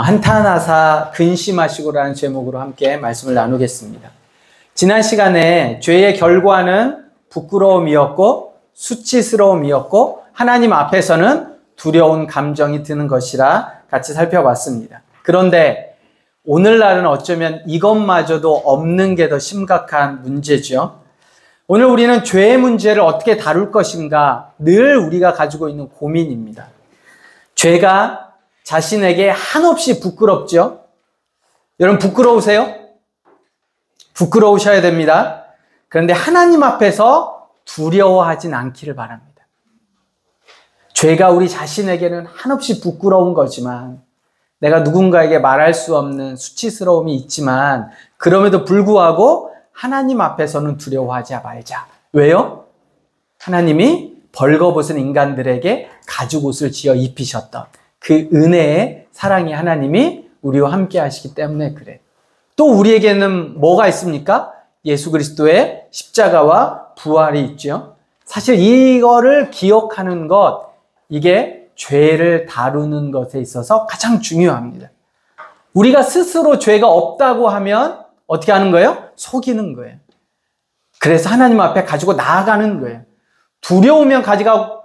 한탄하사 근심하시고라는 제목으로 함께 말씀을 나누겠습니다. 지난 시간에 죄의 결과는 부끄러움이었고 수치스러움이었고 하나님 앞에서는 두려운 감정이 드는 것이라 같이 살펴봤습니다. 그런데 오늘날은 어쩌면 이것마저도 없는 게 더 심각한 문제죠. 오늘 우리는 죄의 문제를 어떻게 다룰 것인가 늘 우리가 가지고 있는 고민입니다. 죄가 자신에게 한없이 부끄럽죠? 여러분 부끄러우세요? 부끄러우셔야 됩니다. 그런데 하나님 앞에서 두려워하진 않기를 바랍니다. 죄가 우리 자신에게는 한없이 부끄러운 거지만 내가 누군가에게 말할 수 없는 수치스러움이 있지만 그럼에도 불구하고 하나님 앞에서는 두려워하지 말자. 왜요? 하나님이 벌거벗은 인간들에게 가죽옷을 지어 입히셨던 그 은혜의 사랑의 하나님이 우리와 함께 하시기 때문에 그래. 또 우리에게는 뭐가 있습니까? 예수 그리스도의 십자가와 부활이 있죠. 사실 이거를 기억하는 것, 이게 죄를 다루는 것에 있어서 가장 중요합니다. 우리가 스스로 죄가 없다고 하면 어떻게 하는 거예요? 속이는 거예요. 그래서 하나님 앞에 가지고 나아가는 거예요. 두려우면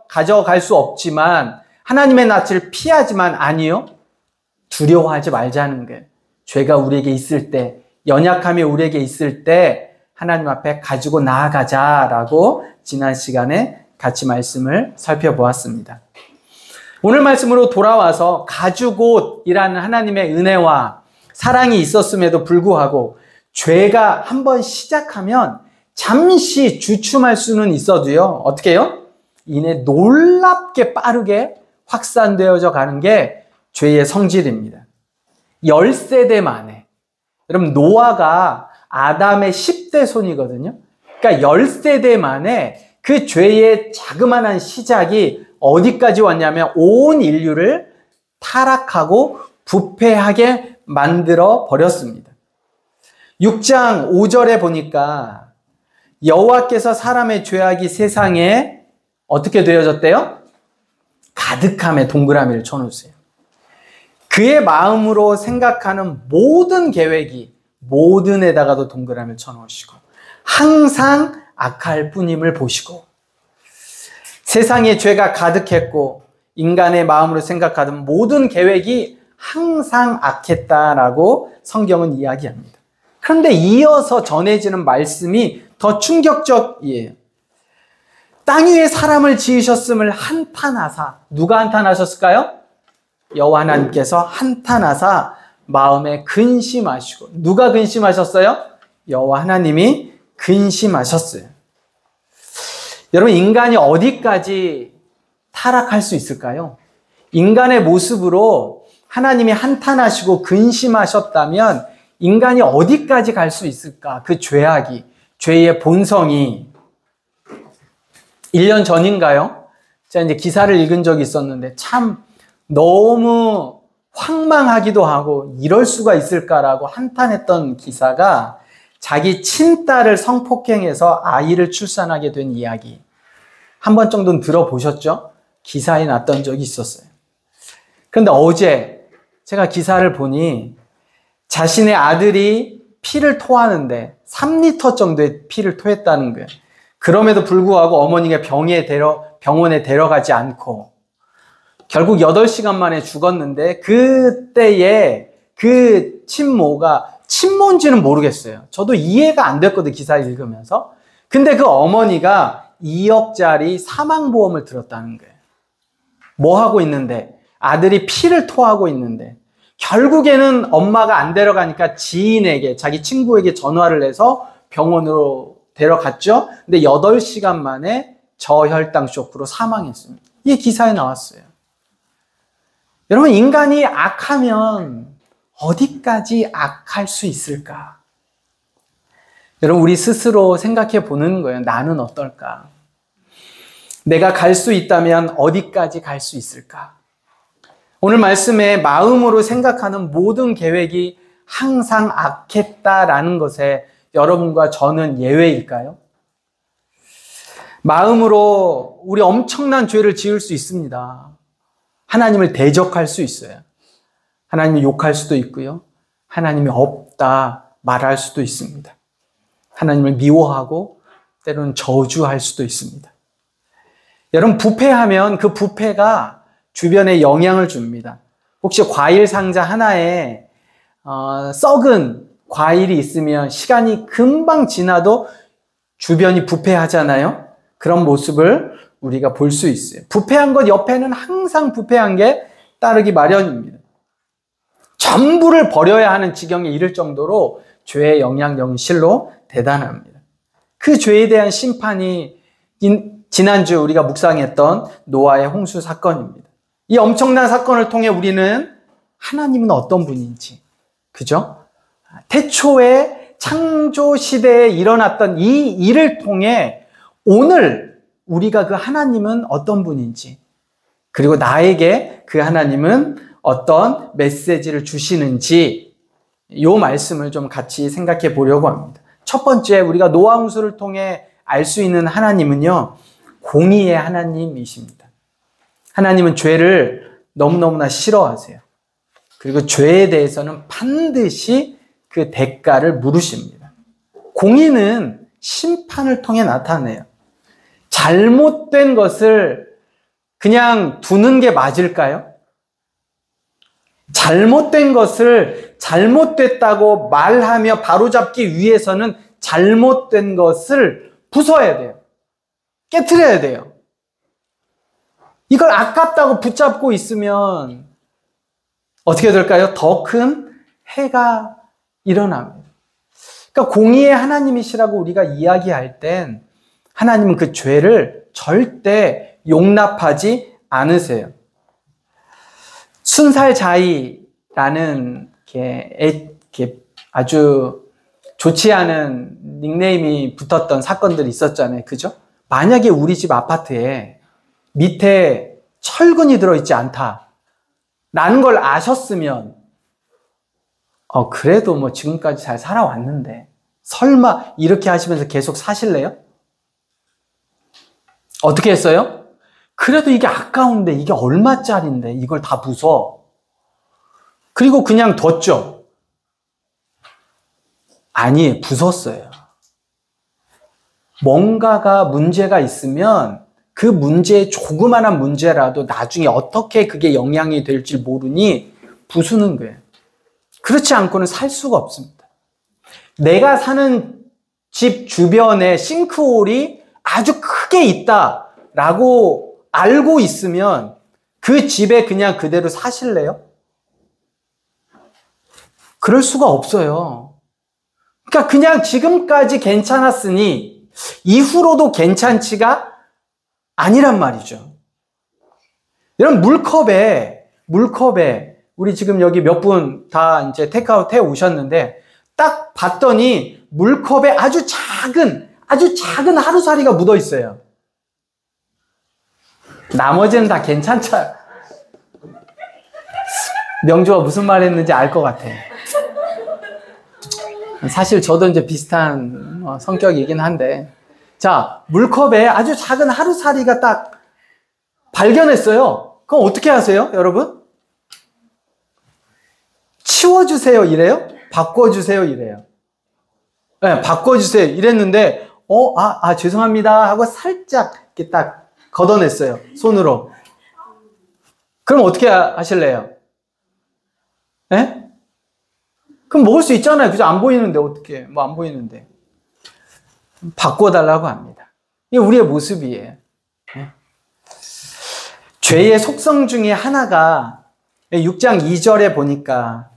가져갈 수 없지만 하나님의 낯을 피하지만 아니요. 두려워하지 말자는 거예요. 죄가 우리에게 있을 때, 연약함이 우리에게 있을 때 하나님 앞에 가지고 나아가자라고 지난 시간에 같이 말씀을 살펴보았습니다. 오늘 말씀으로 돌아와서 가죽옷이라는 하나님의 은혜와 사랑이 있었음에도 불구하고 죄가 한번 시작하면 잠시 주춤할 수는 있어도요. 어떻게 해요? 이내 놀랍게 빠르게 확산되어져 가는 게 죄의 성질입니다. 10세대 만에. 여러분 노아가 아담의 10대 손이거든요. 그러니까 10세대 만에 그 죄의 자그마한 시작이 어디까지 왔냐면 온 인류를 타락하고 부패하게 만들어 버렸습니다. 6장 5절에 보니까 여호와께서 사람의 죄악이 세상에 어떻게 되어졌대요? 가득함에 동그라미를 쳐놓으세요. 그의 마음으로 생각하는 모든 계획이 모든 에다가도 동그라미를 쳐놓으시고 항상 악할 뿐임을 보시고 세상에 죄가 가득했고 인간의 마음으로 생각하던 모든 계획이 항상 악했다라고 성경은 이야기합니다. 그런데 이어서 전해지는 말씀이 더 충격적이에요. 땅 위에 사람을 지으셨음을 한탄하사. 누가 한탄하셨을까요? 여호와 하나님께서 한탄하사 마음에 근심하시고. 누가 근심하셨어요? 여호와 하나님이 근심하셨어요. 여러분 인간이 어디까지 타락할 수 있을까요? 인간의 모습으로 하나님이 한탄하시고 근심하셨다면 인간이 어디까지 갈 수 있을까? 그 죄악이, 죄의 본성이. 1년 전인가요? 제가 이제 기사를 읽은 적이 있었는데 참 너무 황망하기도 하고 이럴 수가 있을까라고 한탄했던 기사가 자기 친딸을 성폭행해서 아이를 출산하게 된 이야기. 한 번 정도는 들어보셨죠? 기사에 났던 적이 있었어요. 그런데 어제 제가 기사를 보니 자신의 아들이 피를 토하는데 3리터 정도의 피를 토했다는 거예요. 그럼에도 불구하고 어머니가 병원에 데려가지 않고 결국 8시간 만에 죽었는데 그때의 그 친모가 친모인지는 모르겠어요. 저도 이해가 안 됐거든요. 기사를 읽으면서. 근데 그 어머니가 2억짜리 사망보험을 들었다는 거예요. 뭐 하고 있는데 아들이 피를 토하고 있는데 결국에는 엄마가 안 데려가니까 지인에게 자기 친구에게 전화를 해서 병원으로 데려갔죠. 근데 8시간 만에 저혈당 쇼크로 사망했습니다. 이게 기사에 나왔어요. 여러분 인간이 악하면 어디까지 악할 수 있을까? 여러분 우리 스스로 생각해 보는 거예요. 나는 어떨까? 내가 갈 수 있다면 어디까지 갈 수 있을까? 오늘 말씀에 마음으로 생각하는 모든 계획이 항상 악했다라는 것에 여러분과 저는 예외일까요? 마음으로 우리 엄청난 죄를 지을 수 있습니다. 하나님을 대적할 수 있어요. 하나님을 욕할 수도 있고요. 하나님이 없다 말할 수도 있습니다. 하나님을 미워하고 때로는 저주할 수도 있습니다. 여러분, 부패하면 그 부패가 주변에 영향을 줍니다. 혹시 과일 상자 하나에 썩은 과일이 있으면 시간이 금방 지나도 주변이 부패하잖아요. 그런 모습을 우리가 볼 수 있어요. 부패한 것 옆에는 항상 부패한 게 따르기 마련입니다. 전부를 버려야 하는 지경에 이를 정도로 죄의 영향력이 실로 대단합니다. 그 죄에 대한 심판이 지난주 우리가 묵상했던 노아의 홍수 사건입니다. 이 엄청난 사건을 통해 우리는 하나님은 어떤 분인지, 그죠? 태초에 창조 시대에 일어났던 이 일을 통해 오늘 우리가 그 하나님은 어떤 분인지, 그리고 나에게 그 하나님은 어떤 메시지를 주시는지 이 말씀을 좀 같이 생각해 보려고 합니다. 첫 번째, 우리가 노아 홍수를 통해 알 수 있는 하나님은요, 공의의 하나님이십니다. 하나님은 죄를 너무너무나 싫어하세요. 그리고 죄에 대해서는 반드시 그 대가를 물으십니다. 공의는 심판을 통해 나타내요. 잘못된 것을 그냥 두는 게 맞을까요? 잘못된 것을 잘못됐다고 말하며 바로잡기 위해서는 잘못된 것을 부숴야 돼요. 깨트려야 돼요. 이걸 아깝다고 붙잡고 있으면 어떻게 될까요? 더 큰 해가 일어납니다. 그러니까 공의의 하나님이시라고 우리가 이야기할 땐 하나님은 그 죄를 절대 용납하지 않으세요. 순살자이라는 아주 좋지 않은 닉네임이 붙었던 사건들이 있었잖아요. 그죠? 만약에 우리 집 아파트에 밑에 철근이 들어있지 않다 라는 걸 아셨으면 그래도 뭐 지금까지 잘 살아왔는데 설마 이렇게 하시면서 계속 사실래요? 어떻게 했어요? 그래도 이게 아까운데 이게 얼마짜린데 이걸 다 부숴. 그리고 그냥 뒀죠. 아니, 부쉈어요. 뭔가가 문제가 있으면 그 문제의 조그마한 문제라도 나중에 어떻게 그게 영향이 될지 모르니 부수는 거예요. 그렇지 않고는 살 수가 없습니다. 내가 사는 집 주변에 싱크홀이 아주 크게 있다라고 알고 있으면 그 집에 그냥 그대로 사실래요? 그럴 수가 없어요. 그러니까 그냥 지금까지 괜찮았으니 이후로도 괜찮지가 아니란 말이죠. 여러분, 물컵에 우리 지금 여기 몇 분 다 이제 테이크아웃 해 오셨는데 딱 봤더니 물컵에 아주 작은 하루살이가 묻어 있어요. 나머지는 다 괜찮죠. 명조가 무슨 말 했는지 알 것 같아. 사실 저도 이제 비슷한 성격이긴 한데, 자, 물컵에 아주 작은 하루살이가 딱 발견했어요. 그럼 어떻게 하세요, 여러분? 치워주세요 이래요? 바꿔주세요 이래요? 네, 바꿔주세요 이랬는데, 죄송합니다 하고 살짝 이렇게 딱 걷어냈어요, 손으로. 그럼 어떻게 하실래요? 네? 그럼 먹을 수 있잖아요. 그죠? 안 보이는데 어떻게? 뭐 안 보이는데. 바꿔달라고 합니다. 이게 우리의 모습이에요. 네? 죄의 속성 중에 하나가 6장 2절에 보니까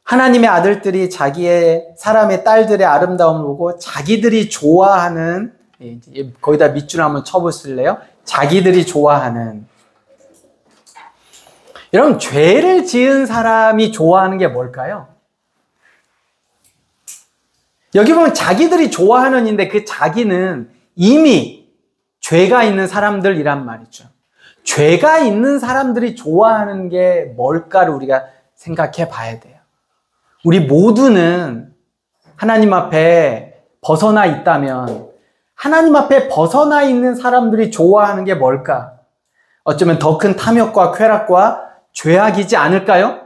하나님의 아들들이 사람의 딸들의 아름다움을 보고 자기들이 좋아하는, 거기다 밑줄 한번 쳐보실래요? 자기들이 좋아하는. 여러분, 죄를 지은 사람이 좋아하는 게 뭘까요? 여기 보면 자기들이 좋아하는인데 그 자기는 이미 죄가 있는 사람들이란 말이죠. 죄가 있는 사람들이 좋아하는 게 뭘까를 우리가 생각해 봐야 돼요. 우리 모두는 하나님 앞에 벗어나 있다면 하나님 앞에 벗어나 있는 사람들이 좋아하는 게 뭘까? 어쩌면 더 큰 탐욕과 쾌락과 죄악이지 않을까요?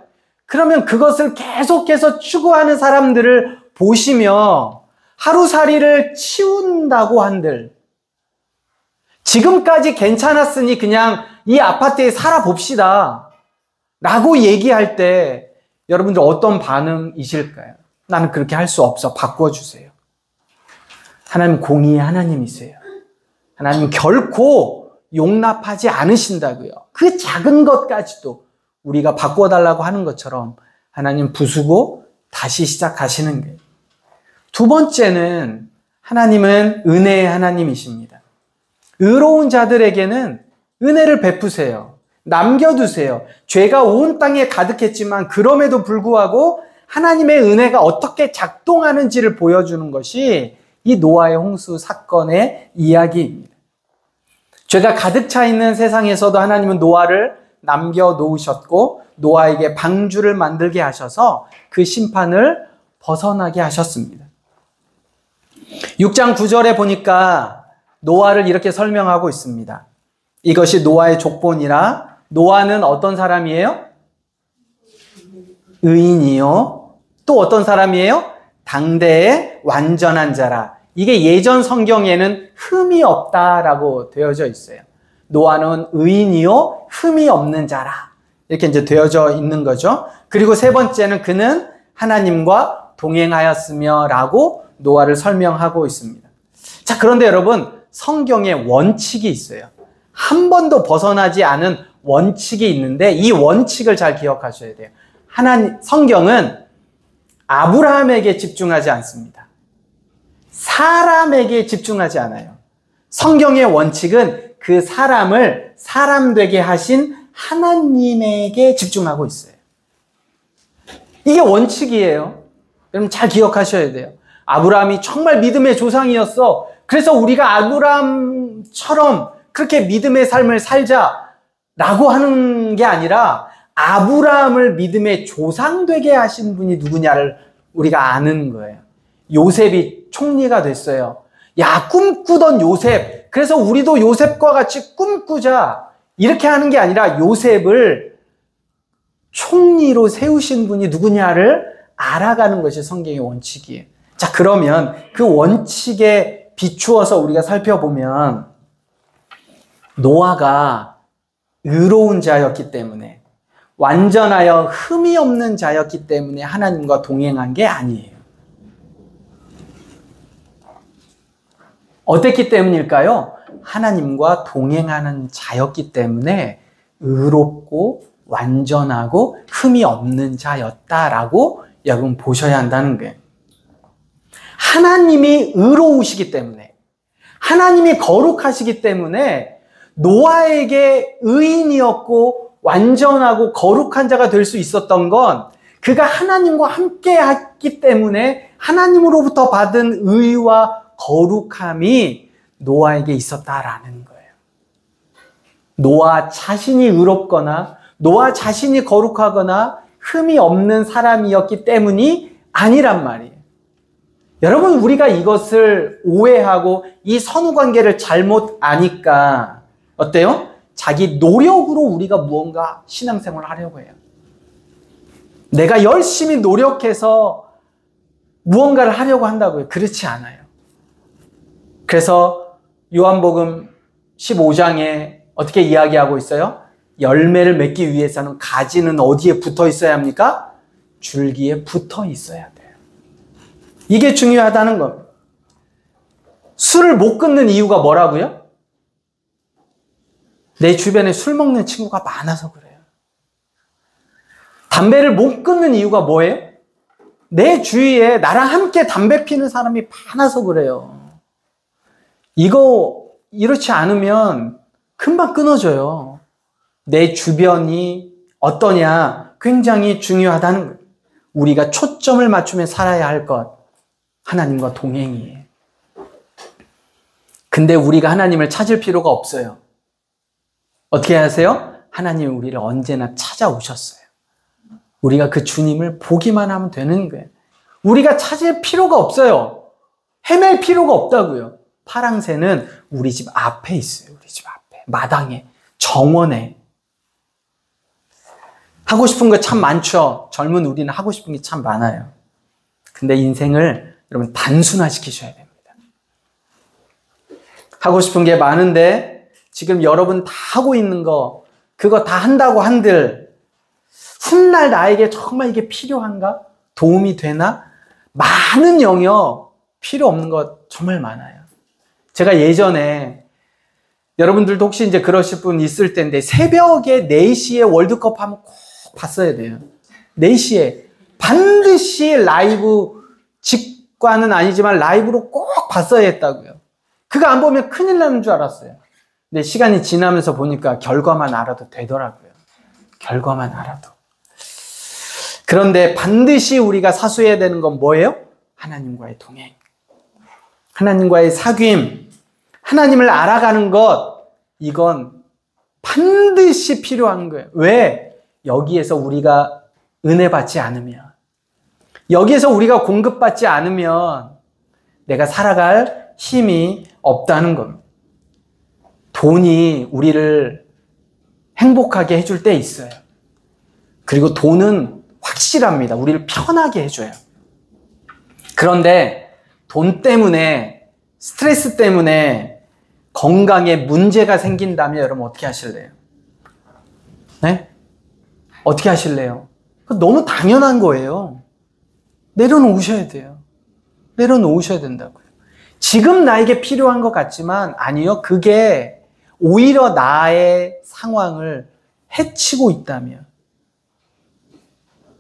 그러면 그것을 계속해서 추구하는 사람들을 보시며 하루살이를 치운다고 한들, 지금까지 괜찮았으니 그냥 이 아파트에 살아봅시다 라고 얘기할 때 여러분들 어떤 반응이실까요? 나는 그렇게 할 수 없어. 바꿔주세요. 하나님 공의의 하나님이세요. 하나님 결코 용납하지 않으신다고요. 그 작은 것까지도 우리가 바꿔달라고 하는 것처럼 하나님 부수고 다시 시작하시는 거예요. 두 번째는 하나님은 은혜의 하나님이십니다. 의로운 자들에게는 은혜를 베푸세요. 남겨두세요. 죄가 온 땅에 가득했지만 그럼에도 불구하고 하나님의 은혜가 어떻게 작동하는지를 보여주는 것이 이 노아의 홍수 사건의 이야기입니다. 죄가 가득 차 있는 세상에서도 하나님은 노아를 남겨놓으셨고 노아에게 방주를 만들게 하셔서 그 심판을 벗어나게 하셨습니다. 6장 9절에 보니까 노아를 이렇게 설명하고 있습니다. 이것이 노아의 족본이라. 노아는 어떤 사람이에요? 의인이요. 또 어떤 사람이에요? 당대의 완전한 자라. 이게 예전 성경에는 흠이 없다라고 되어져 있어요. 노아는 의인이요 흠이 없는 자라. 이렇게 이제 되어져 있는 거죠. 그리고 세 번째는 그는 하나님과 동행하였으며 라고 노아를 설명하고 있습니다. 자, 그런데 여러분, 성경에 원칙이 있어요. 한 번도 벗어나지 않은 원칙이 있는데 이 원칙을 잘 기억하셔야 돼요. 성경은 아브라함에게 집중하지 않습니다. 사람에게 집중하지 않아요. 성경의 원칙은 그 사람을 사람 되게 하신 하나님에게 집중하고 있어요. 이게 원칙이에요. 여러분 잘 기억하셔야 돼요. 아브라함이 정말 믿음의 조상이었어. 그래서 우리가 아브라함처럼 그렇게 믿음의 삶을 살자라고 하는 게 아니라 아브라함을 믿음의 조상 되게 하신 분이 누구냐를 우리가 아는 거예요. 요셉이 총리가 됐어요. 야, 꿈꾸던 요셉. 그래서 우리도 요셉과 같이 꿈꾸자. 이렇게 하는 게 아니라 요셉을 총리로 세우신 분이 누구냐를 알아가는 것이 성경의 원칙이에요. 자, 그러면 그 원칙에 비추어서 우리가 살펴보면 노아가 의로운 자였기 때문에 완전하여 흠이 없는 자였기 때문에 하나님과 동행한 게 아니에요. 어땠기 때문일까요? 하나님과 동행하는 자였기 때문에 의롭고 완전하고 흠이 없는 자였다라고 여러분 보셔야 한다는 거예요. 하나님이 의로우시기 때문에, 하나님이 거룩하시기 때문에 노아에게 의인이었고 완전하고 거룩한 자가 될 수 있었던 건 그가 하나님과 함께 했기 때문에 하나님으로부터 받은 의와 거룩함이 노아에게 있었다라는 거예요. 노아 자신이 의롭거나 노아 자신이 거룩하거나 흠이 없는 사람이었기 때문이 아니란 말이에요. 여러분, 우리가 이것을 오해하고 이 선후관계를 잘못 아니까 어때요? 자기 노력으로 우리가 무언가 신앙생활을 하려고 해요. 내가 열심히 노력해서 무언가를 하려고 한다고요. 그렇지 않아요. 그래서 요한복음 15장에 어떻게 이야기하고 있어요? 열매를 맺기 위해서는 가지는 어디에 붙어 있어야 합니까? 줄기에 붙어 있어야 돼요. 이게 중요하다는 겁니다. 술을 못 끊는 이유가 뭐라고요? 내 주변에 술 먹는 친구가 많아서 그래요. 담배를 못 끊는 이유가 뭐예요? 내 주위에 나랑 함께 담배 피는 사람이 많아서 그래요. 이거 이렇지 않으면 금방 끊어져요. 내 주변이 어떠냐 굉장히 중요하다는 거예요. 우리가 초점을 맞추며 살아야 할 것, 하나님과 동행이에요. 근데 우리가 하나님을 찾을 필요가 없어요. 어떻게 하세요? 하나님이 우리를 언제나 찾아오셨어요. 우리가 그 주님을 보기만 하면 되는 거예요. 우리가 찾을 필요가 없어요. 헤맬 필요가 없다고요. 파랑새는 우리 집 앞에 있어요. 우리 집 앞에. 마당에. 정원에. 하고 싶은 거 참 많죠. 젊은 우리는 하고 싶은 게 참 많아요. 근데 인생을 여러분 단순화시키셔야 됩니다. 하고 싶은 게 많은데 지금 여러분 다 하고 있는 거, 그거 다 한다고 한들 훗날 나에게 정말 이게 필요한가? 도움이 되나? 많은 영역 필요 없는 것 정말 많아요. 제가 예전에 여러분들도 혹시 이제 그러실 분 있을 텐데 새벽에 4시에 월드컵 하면 꼭 봤어야 돼요. 4시에 반드시 라이브, 직관은 아니지만 라이브로 꼭 봤어야 했다고요. 그거 안 보면 큰일 나는 줄 알았어요. 근데 시간이 지나면서 보니까 결과만 알아도 되더라고요. 결과만 알아도. 그런데 반드시 우리가 사수해야 되는 건 뭐예요? 하나님과의 동행, 하나님과의 사귐, 하나님을 알아가는 것, 이건 반드시 필요한 거예요. 왜? 여기에서 우리가 은혜 받지 않으면, 여기에서 우리가 공급받지 않으면 내가 살아갈 힘이 없다는 겁니다. 돈이 우리를 행복하게 해줄 때 있어요. 그리고 돈은 확실합니다. 우리를 편하게 해줘요. 그런데 돈 때문에, 스트레스 때문에 건강에 문제가 생긴다면 여러분 어떻게 하실래요? 네? 어떻게 하실래요? 너무 당연한 거예요. 내려놓으셔야 돼요. 내려놓으셔야 된다고요. 지금 나에게 필요한 것 같지만 아니요. 그게 오히려 나의 상황을 해치고 있다면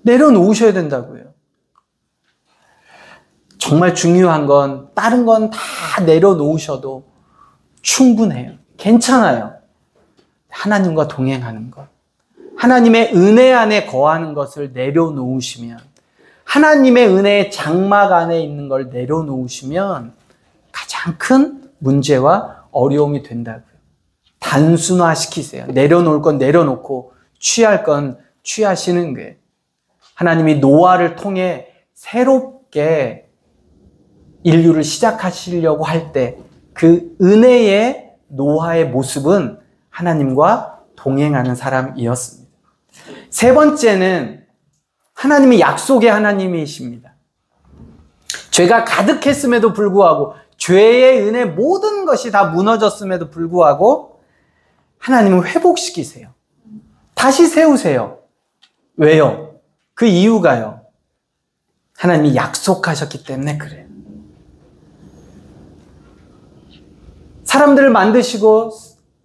내려놓으셔야 된다고요. 정말 중요한 건 다른 건 다 내려놓으셔도 충분해요. 괜찮아요. 하나님과 동행하는 것, 하나님의 은혜 안에 거하는 것을 내려놓으시면, 하나님의 은혜의 장막 안에 있는 걸 내려놓으시면 가장 큰 문제와 어려움이 된다고요. 단순화시키세요. 내려놓을 건 내려놓고 취할 건 취하시는 거예요. 하나님이 노아를 통해 새롭게 인류를 시작하시려고 할 때 그 은혜의 노아의 모습은 하나님과 동행하는 사람이었습니다. 세 번째는 하나님이 약속의 하나님이십니다. 죄가 가득했음에도 불구하고, 죄의 은혜 모든 것이 다 무너졌음에도 불구하고 하나님은 회복시키세요. 다시 세우세요. 왜요? 그 이유가요. 하나님이 약속하셨기 때문에 그래요. 사람들을 만드시고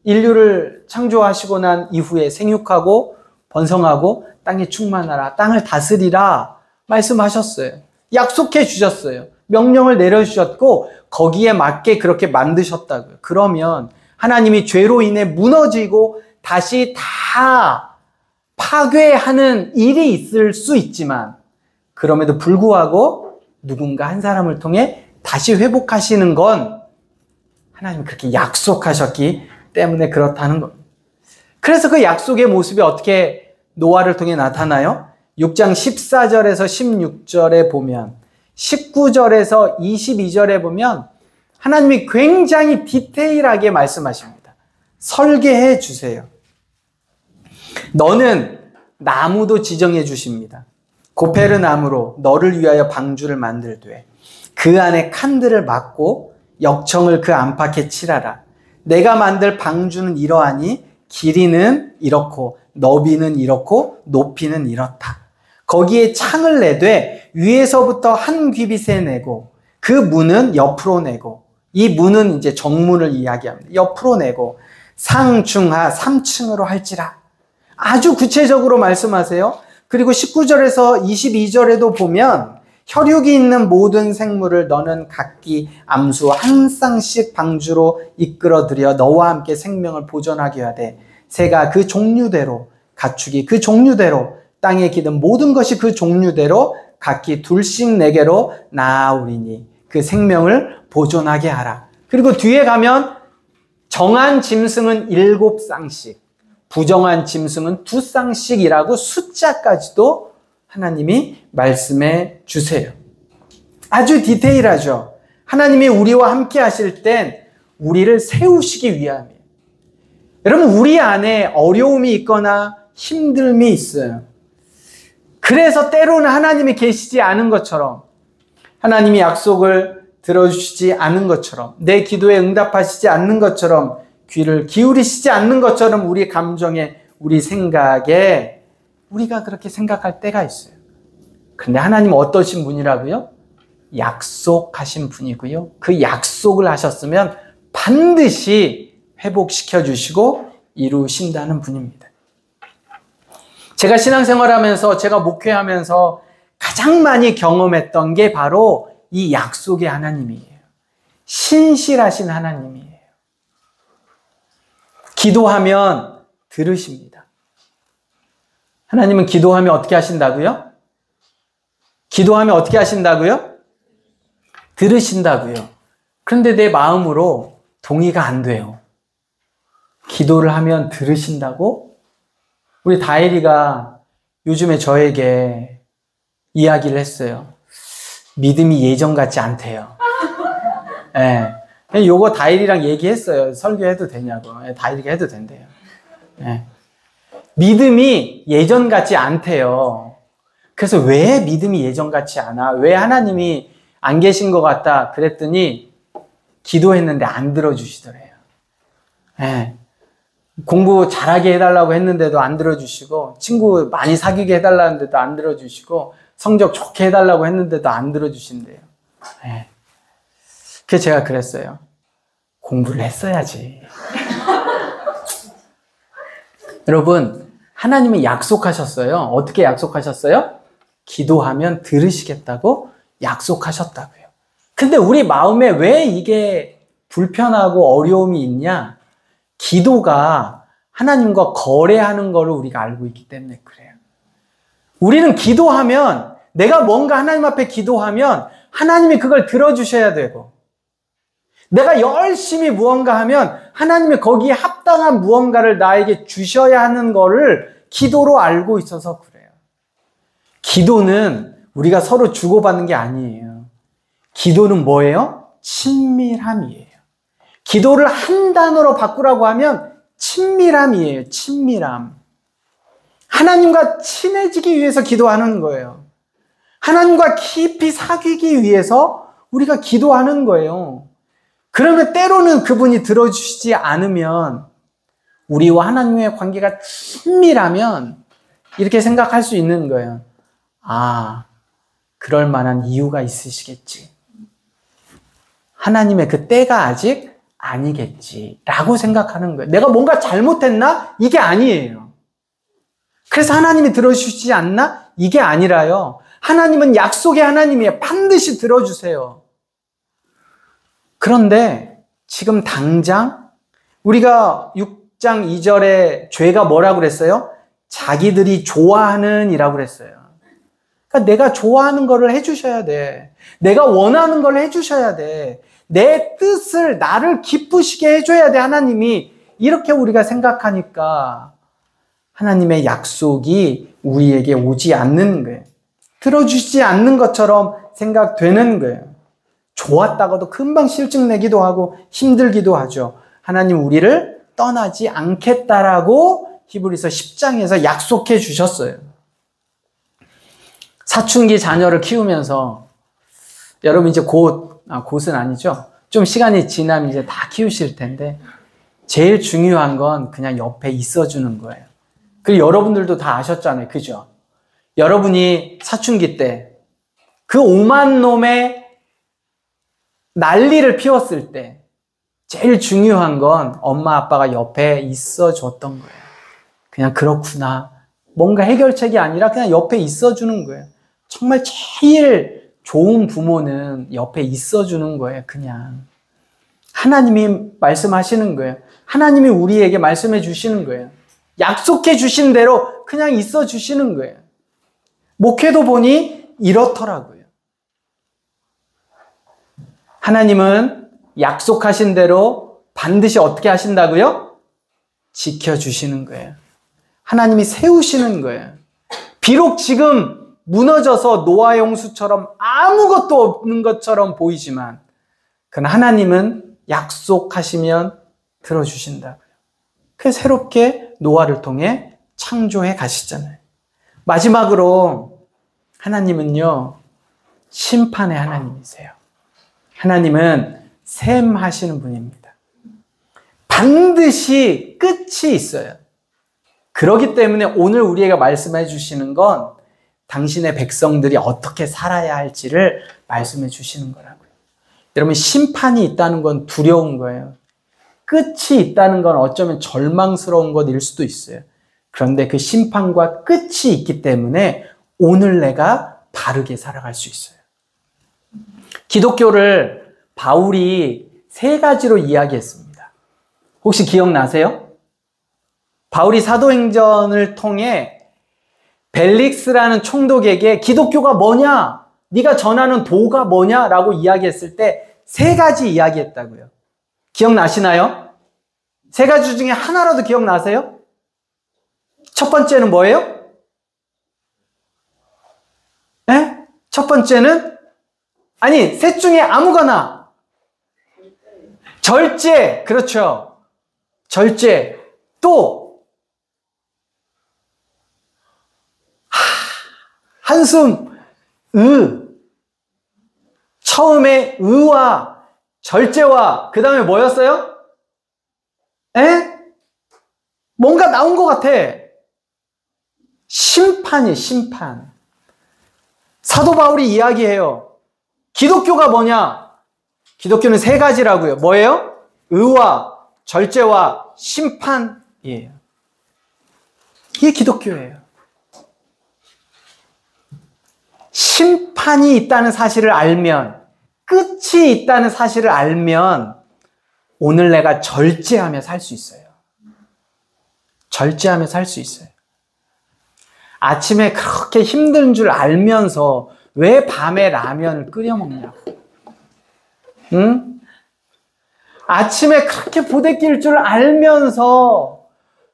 인류를 창조하시고 난 이후에 생육하고 번성하고 땅에 충만하라, 땅을 다스리라 말씀하셨어요. 약속해 주셨어요. 명령을 내려주셨고 거기에 맞게 그렇게 만드셨다고요. 그러면 하나님이 죄로 인해 무너지고 다시 다 파괴하는 일이 있을 수 있지만, 그럼에도 불구하고 누군가 한 사람을 통해 다시 회복하시는 건 하나님이 그렇게 약속하셨기 때문에 그렇다는 겁니다. 그래서 그 약속의 모습이 어떻게 노아를 통해 나타나요? 6장 14절에서 16절에 보면, 19절에서 22절에 보면 하나님이 굉장히 디테일하게 말씀하십니다. 설계해 주세요. 너는 나무도 지정해 주십니다. 고페르나무로 너를 위하여 방주를 만들되 그 안에 칸들을 막고 역청을 그 안팎에 칠하라. 내가 만들 방주는 이러하니 길이는 이렇고 너비는 이렇고 높이는 이렇다. 거기에 창을 내되 위에서부터 한 귀빗에 내고 그 문은 옆으로 내고, 이 문은 이제 정문을 이야기합니다. 옆으로 내고 상중하 3층으로 할지라. 아주 구체적으로 말씀하세요. 그리고 19절에서 22절에도 보면 혈육이 있는 모든 생물을 너는 각기 암수 한 쌍씩 방주로 이끌어들여 너와 함께 생명을 보존하게 하되 새가 그 종류대로, 가축이 그 종류대로, 땅에 기든 모든 것이 그 종류대로 각기 둘씩 내게로 나아오리니 그 생명을 보존하게 하라. 그리고 뒤에 가면 정한 짐승은 7쌍씩, 부정한 짐승은 2쌍씩이라고 숫자까지도 하나님이 말씀해 주세요. 아주 디테일하죠. 하나님이 우리와 함께 하실 땐 우리를 세우시기 위함이에요. 여러분, 우리 안에 어려움이 있거나 힘듦이 있어요. 그래서 때로는 하나님이 계시지 않은 것처럼, 하나님이 약속을 들어주시지 않은 것처럼, 내 기도에 응답하시지 않는 것처럼, 귀를 기울이시지 않는 것처럼 우리 감정에, 우리 생각에 우리가 그렇게 생각할 때가 있어요. 그런데 하나님은 어떠신 분이라고요? 약속하신 분이고요. 그 약속을 하셨으면 반드시 회복시켜 주시고 이루신다는 분입니다. 제가 신앙생활하면서, 제가 목회하면서 가장 많이 경험했던 게 바로 이 약속의 하나님이에요. 신실하신 하나님이에요. 기도하면 들으십니다. 하나님은 기도하면 어떻게 하신다고요? 기도하면 어떻게 하신다고요? 들으신다고요. 그런데 내 마음으로 동의가 안 돼요. 기도를 하면 들으신다고? 우리 다혜리가 요즘에 저에게 이야기를 했어요. 믿음이 예전 같지 않대요. 예. 네. 요거 다혜리랑 얘기했어요. 설교해도 되냐고. 다혜리가 해도 된대요. 예. 믿음이 예전 같지 않대요. 그래서 왜 믿음이 예전 같지 않아? 왜 하나님이 안 계신 것 같다? 그랬더니 기도했는데 안 들어주시더래요. 예. 공부 잘하게 해달라고 했는데도 안 들어주시고, 친구 많이 사귀게 해달라는데도 안 들어주시고, 성적 좋게 해달라고 했는데도 안 들어주신대요. 예. 그래서 제가 그랬어요. 공부를 했어야지. 여러분, 하나님이 약속하셨어요. 어떻게 약속하셨어요? 기도하면 들으시겠다고 약속하셨다고요. 근데 우리 마음에 왜 이게 불편하고 어려움이 있냐? 기도가 하나님과 거래하는 거를 우리가 알고 있기 때문에 그래요. 우리는 기도하면, 내가 뭔가 하나님 앞에 기도하면 하나님이 그걸 들어주셔야 되고, 내가 열심히 무언가 하면 하나님이 거기에 합당한 무언가를 나에게 주셔야 하는 거를 기도로 알고 있어서 그래요. 기도는 우리가 서로 주고받는 게 아니에요. 기도는 뭐예요? 친밀함이에요. 기도를 한 단어로 바꾸라고 하면 친밀함이에요. 친밀함. 하나님과 친해지기 위해서 기도하는 거예요. 하나님과 깊이 사귀기 위해서 우리가 기도하는 거예요. 그러면 때로는 그분이 들어주시지 않으면, 우리와 하나님의 관계가 친밀하면 이렇게 생각할 수 있는 거예요. 아, 그럴 만한 이유가 있으시겠지. 하나님의 그 때가 아직 아니겠지 라고 생각하는 거예요. 내가 뭔가 잘못했나? 이게 아니에요. 그래서 하나님이 들어주시지 않나? 이게 아니라요. 하나님은 약속의 하나님이에요. 반드시 들어주세요. 그런데 지금 당장 우리가 6장 2절에 죄가 뭐라고 그랬어요? 자기들이 좋아하는 이라고 그랬어요. 그러니까 내가 좋아하는 거를 해주셔야 돼. 내가 원하는 걸 해주셔야 돼. 내 뜻을, 나를 기쁘시게 해줘야 돼. 하나님이. 이렇게 우리가 생각하니까 하나님의 약속이 우리에게 오지 않는 거예요. 들어주시지 않는 것처럼 생각되는 거예요. 좋았다가도 금방 실증 내기도 하고 힘들기도 하죠. 하나님 우리를 떠나지 않겠다라고 히브리서 10장에서 약속해 주셨어요. 사춘기 자녀를 키우면서 여러분 이제 곧은 아니죠. 좀 시간이 지나면 이제 다 키우실 텐데 제일 중요한 건 그냥 옆에 있어주는 거예요. 그리고 여러분들도 다 아셨잖아요. 그죠? 여러분이 사춘기 때 그 5만 놈의 난리를 피웠을 때 제일 중요한 건 엄마 아빠가 옆에 있어줬던 거예요. 그냥 그렇구나. 뭔가 해결책이 아니라 그냥 옆에 있어주는 거예요. 정말 제일 좋은 부모는 옆에 있어주는 거예요. 그냥 하나님이 말씀하시는 거예요. 하나님이 우리에게 말씀해 주시는 거예요. 약속해 주신 대로 그냥 있어 주시는 거예요. 목회도 보니 이렇더라고요. 하나님은 약속하신 대로 반드시 어떻게 하신다고요? 지켜주시는 거예요. 하나님이 세우시는 거예요. 비록 지금 무너져서 노아 홍수처럼 아무것도 없는 것처럼 보이지만 그러나 하나님은 약속하시면 들어주신다고요. 그래서 새롭게 노아를 통해 창조해 가시잖아요. 마지막으로 하나님은요, 심판의 하나님이세요. 하나님은 셈하시는 분입니다. 반드시 끝이 있어요. 그렇기 때문에 오늘 우리에게 말씀해 주시는 건 당신의 백성들이 어떻게 살아야 할지를 말씀해 주시는 거라고요. 여러분, 심판이 있다는 건 두려운 거예요. 끝이 있다는 건 어쩌면 절망스러운 것일 수도 있어요. 그런데 그 심판과 끝이 있기 때문에 오늘 내가 바르게 살아갈 수 있어요. 기독교를 바울이 3가지로 이야기했습니다. 혹시 기억나세요? 바울이 사도행전을 통해 벨릭스라는 총독에게 기독교가 뭐냐? 네가 전하는 도가 뭐냐? 라고 이야기했을 때 3가지 이야기했다고요. 기억나시나요? 3가지 중에 하나라도 기억나세요? 첫 번째는 뭐예요? 네? 첫 번째는 아니, 셋 중에 아무거나. 절제. 그렇죠. 절제. 또 한숨. 처음에 의와 절제와 그 다음에 뭐였어요? 에? 뭔가 나온 것 같아. 심판이에요, 심판. 사도 바울이 이야기해요. 기독교가 뭐냐? 기독교는 3가지라고요. 뭐예요? 의와 절제와 심판이에요. 이게 기독교예요. 심판이 있다는 사실을 알면, 끝이 있다는 사실을 알면 오늘 내가 절제하며 살 수 있어요. 절제하며 살 수 있어요. 아침에 그렇게 힘든 줄 알면서 왜 밤에 라면을 끓여 먹냐고. 응? 아침에 그렇게 부대낄 줄 알면서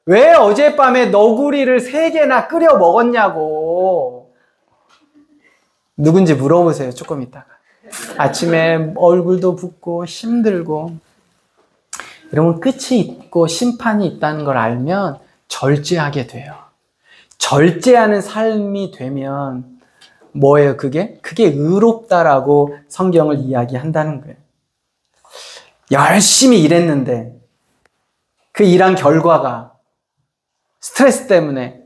왜 어젯밤에 너구리를 3개나 끓여 먹었냐고. 누군지 물어보세요, 조금 있다가. 아침에 얼굴도 붓고 힘들고. 여러분, 끝이 있고 심판이 있다는 걸 알면 절제하게 돼요. 절제하는 삶이 되면 뭐예요, 그게? 그게 의롭다라고 성경을 이야기한다는 거예요. 열심히 일했는데 그 일한 결과가 스트레스 때문에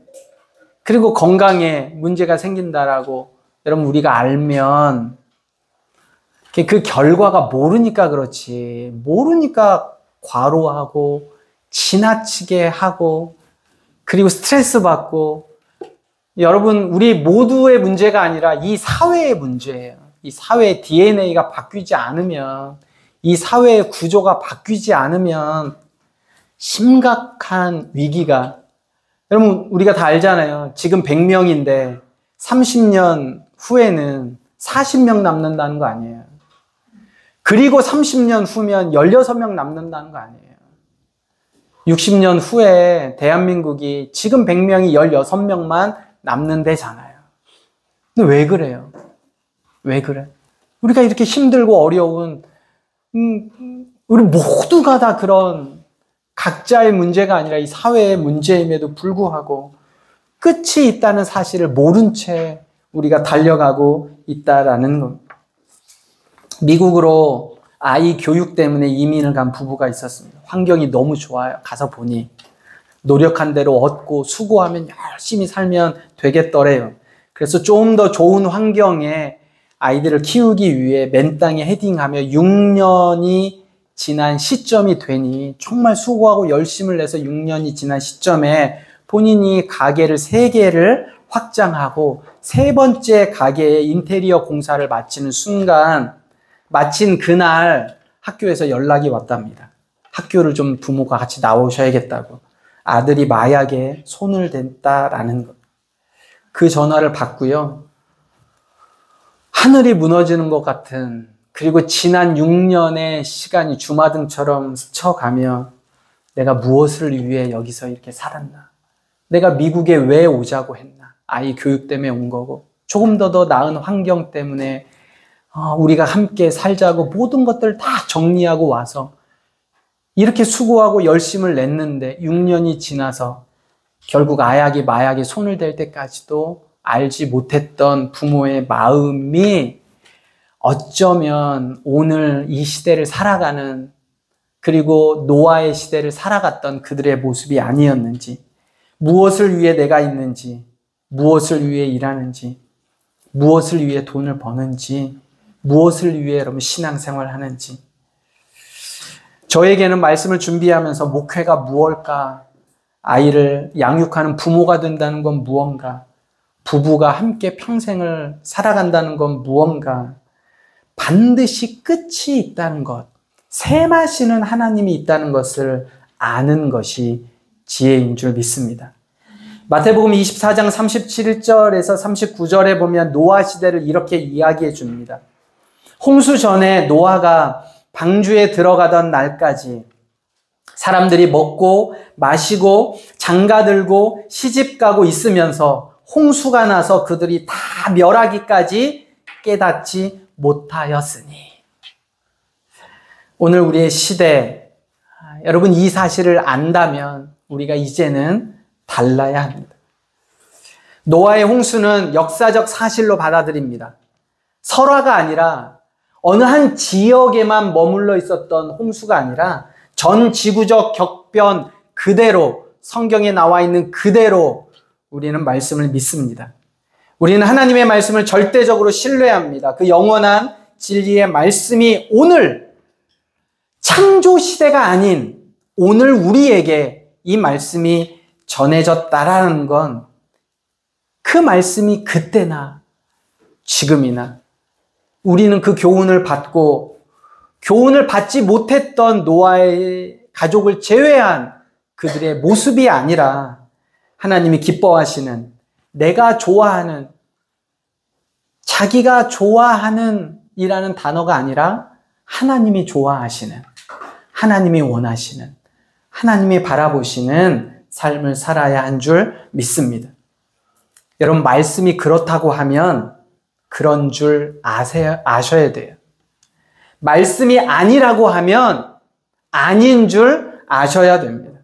그리고 건강에 문제가 생긴다라고 여러분 우리가 알면 그 결과가 모르니까 그렇지, 모르니까 과로하고 지나치게 하고 그리고 스트레스 받고, 여러분 우리 모두의 문제가 아니라 이 사회의 문제예요. 이 사회의 DNA가 바뀌지 않으면, 이 사회의 구조가 바뀌지 않으면 심각한 위기가, 여러분 우리가 다 알잖아요. 지금 100명인데 30년 후에는 40명 남는다는 거 아니에요. 그리고 30년 후면 16명 남는다는 거 아니에요. 60년 후에 대한민국이 지금 100명이 16명만 남는 데잖아요. 근데 왜 그래요? 왜 그래? 우리가 이렇게 힘들고 어려운, 우리 모두가 다 그런 각자의 문제가 아니라 이 사회의 문제임에도 불구하고 끝이 있다는 사실을 모른 채 우리가 달려가고 있다라는 겁니다. 미국으로 아이 교육 때문에 이민을 간 부부가 있었습니다. 환경이 너무 좋아요. 가서 보니 노력한 대로 얻고 수고하면 열심히 살면 되겠더래요. 그래서 좀 더 좋은 환경에 아이들을 키우기 위해 맨 땅에 헤딩하며 6년이 지난 시점이 되니, 정말 수고하고 열심을 내서 6년이 지난 시점에 본인이 가게를 3개를 확장하고 3번째 가게의 인테리어 공사를 마치는 순간, 마친 그날 학교에서 연락이 왔답니다. 학교를 좀 부모가 같이 나오셔야겠다고. 아들이 마약에 손을 댔다라는 것. 그 전화를 받고요. 하늘이 무너지는 것 같은, 그리고 지난 6년의 시간이 주마등처럼 스쳐가며 내가 무엇을 위해 여기서 이렇게 살았나? 내가 미국에 왜 오자고 했나? 아이 교육 때문에 온 거고, 조금 더 나은 환경 때문에 우리가 함께 살자고 모든 것들을 다 정리하고 와서 이렇게 수고하고 열심을 냈는데 6년이 지나서 결국 마약에 손을 댈 때까지도 알지 못했던 부모의 마음이 어쩌면 오늘 이 시대를 살아가는, 그리고 노아의 시대를 살아갔던 그들의 모습이 아니었는지, 무엇을 위해 내가 있는지, 무엇을 위해 일하는지, 무엇을 위해 돈을 버는지, 무엇을 위해 여러분 신앙생활을 하는지. 저에게는 말씀을 준비하면서 목회가 무엇일까, 아이를 양육하는 부모가 된다는 건 무언가, 부부가 함께 평생을 살아간다는 건 무언가, 반드시 끝이 있다는 것, 셈하시는 하나님이 있다는 것을 아는 것이 지혜인 줄 믿습니다. 마태복음 24장 37절에서 39절에 보면 노아 시대를 이렇게 이야기해 줍니다. 홍수 전에 노아가 방주에 들어가던 날까지 사람들이 먹고 마시고 장가들고 시집가고 있으면서 홍수가 나서 그들이 다 멸하기까지 깨닫지 못하였으니. 오늘 우리의 시대, 여러분 이 사실을 안다면 우리가 이제는 달라야 합니다. 노아의 홍수는 역사적 사실로 받아들입니다. 설화가 아니라 어느 한 지역에만 머물러 있었던 홍수가 아니라 전 지구적 격변 그대로, 성경에 나와 있는 그대로 우리는 말씀을 믿습니다. 우리는 하나님의 말씀을 절대적으로 신뢰합니다. 그 영원한 진리의 말씀이 오늘 창조 시대가 아닌 오늘 우리에게 이 말씀이 전해졌다라는 건 그 말씀이 그때나 지금이나 우리는 그 교훈을 받고 교훈을 받지 못했던 노아의 가족을 제외한 그들의 모습이 아니라 하나님이 기뻐하시는, 내가 좋아하는, 자기가 좋아하는 이라는 단어가 아니라 하나님이 좋아하시는, 하나님이 원하시는, 하나님이 바라보시는 삶을 살아야 한 줄 믿습니다. 여러분, 말씀이 그렇다고 하면 그런 줄 아셔야 돼요. 말씀이 아니라고 하면 아닌 줄 아셔야 됩니다.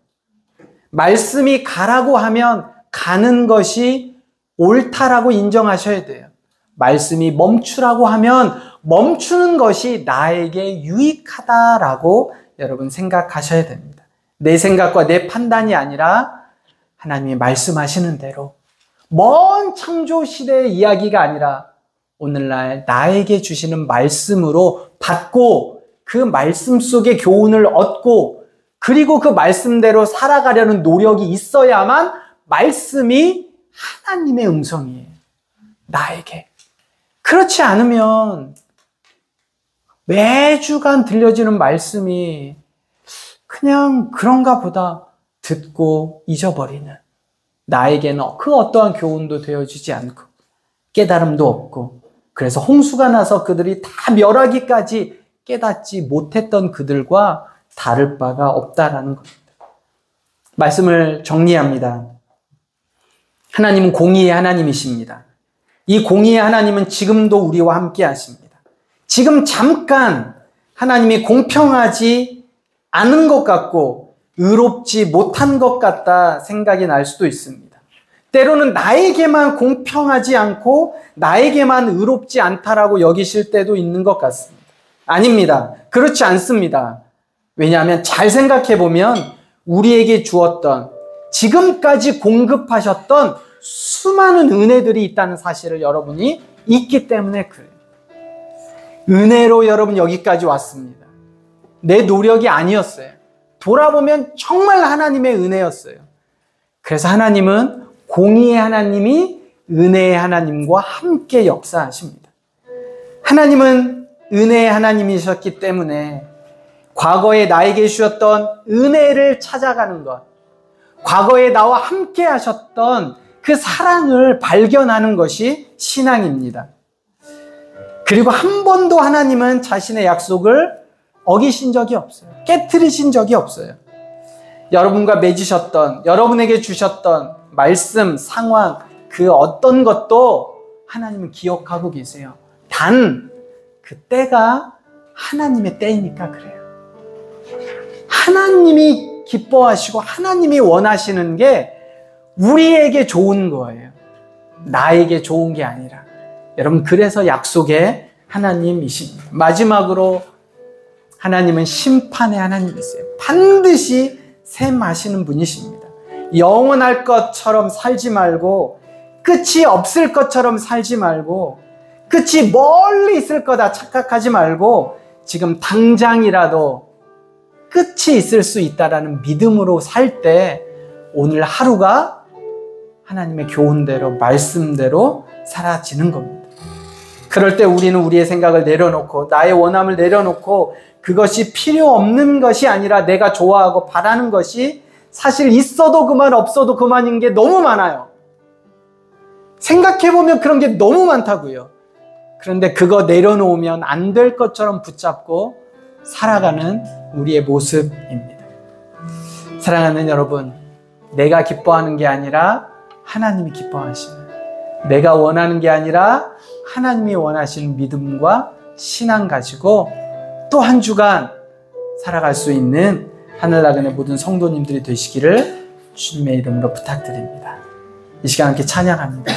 말씀이 가라고 하면 가는 것이 옳다라고 인정하셔야 돼요. 말씀이 멈추라고 하면 멈추는 것이 나에게 유익하다라고 여러분 생각하셔야 됩니다. 내 생각과 내 판단이 아니라 하나님이 말씀하시는 대로, 먼 창조 시대의 이야기가 아니라 오늘날 나에게 주시는 말씀으로 받고 그 말씀 속에 교훈을 얻고 그리고 그 말씀대로 살아가려는 노력이 있어야만 말씀이 하나님의 음성이에요. 나에게. 그렇지 않으면 매주간 들려지는 말씀이 그냥 그런가 보다 듣고 잊어버리는, 나에게는 그 어떠한 교훈도 되어주지 않고 깨달음도 없고, 그래서 홍수가 나서 그들이 다 멸하기까지 깨닫지 못했던 그들과 다를 바가 없다라는 겁니다. 말씀을 정리합니다. 하나님은 공의의 하나님이십니다. 이 공의의 하나님은 지금도 우리와 함께 하십니다. 지금 잠깐 하나님이 공평하지 않은 것 같고 의롭지 못한 것 같다 생각이 날 수도 있습니다. 때로는 나에게만 공평하지 않고 나에게만 의롭지 않다라고 여기실 때도 있는 것 같습니다. 아닙니다. 그렇지 않습니다. 왜냐하면 잘 생각해 보면 우리에게 주었던, 지금까지 공급하셨던 수많은 은혜들이 있다는 사실을 여러분이 있기 때문에 그래요. 은혜로 여러분 여기까지 왔습니다. 내 노력이 아니었어요. 돌아보면 정말 하나님의 은혜였어요. 그래서 하나님은 공의의 하나님이 은혜의 하나님과 함께 역사하십니다. 하나님은 은혜의 하나님이셨기 때문에 과거에 나에게 주셨던 은혜를 찾아가는 것, 과거에 나와 함께 하셨던 그 사랑을 발견하는 것이 신앙입니다. 그리고 한 번도 하나님은 자신의 약속을 어기신 적이 없어요. 깨트리신 적이 없어요. 여러분과 맺으셨던, 여러분에게 주셨던 말씀, 상황, 그 어떤 것도 하나님은 기억하고 계세요. 단, 그 때가 하나님의 때이니까 그래요. 하나님이 기뻐하시고 하나님이 원하시는 게 우리에게 좋은 거예요. 나에게 좋은 게 아니라 여러분 그래서 약속의 하나님이십니다. 마지막으로 하나님은 심판의 하나님이세요. 반드시 셈하시는 분이십니다. 영원할 것처럼 살지 말고 끝이 없을 것처럼 살지 말고 끝이 멀리 있을 거다 착각하지 말고 지금 당장이라도 끝이 있을 수 있다라는 믿음으로 살 때 오늘 하루가 하나님의 교훈대로 말씀대로 사라지는 겁니다. 그럴 때 우리는 우리의 생각을 내려놓고 나의 원함을 내려놓고 그것이 필요 없는 것이 아니라 내가 좋아하고 바라는 것이 사실 있어도 그만 없어도 그만인 게 너무 많아요. 생각해보면 그런 게 너무 많다고요. 그런데 그거 내려놓으면 안 될 것처럼 붙잡고 살아가는 우리의 모습입니다. 사랑하는 여러분, 내가 기뻐하는 게 아니라 하나님이 기뻐하시는, 내가 원하는 게 아니라 하나님이 원하시는 믿음과 신앙 가지고 또 한 주간 살아갈 수 있는 하늘나그네 모든 성도님들이 되시기를 주님의 이름으로 부탁드립니다. 이 시간 함께 찬양합니다.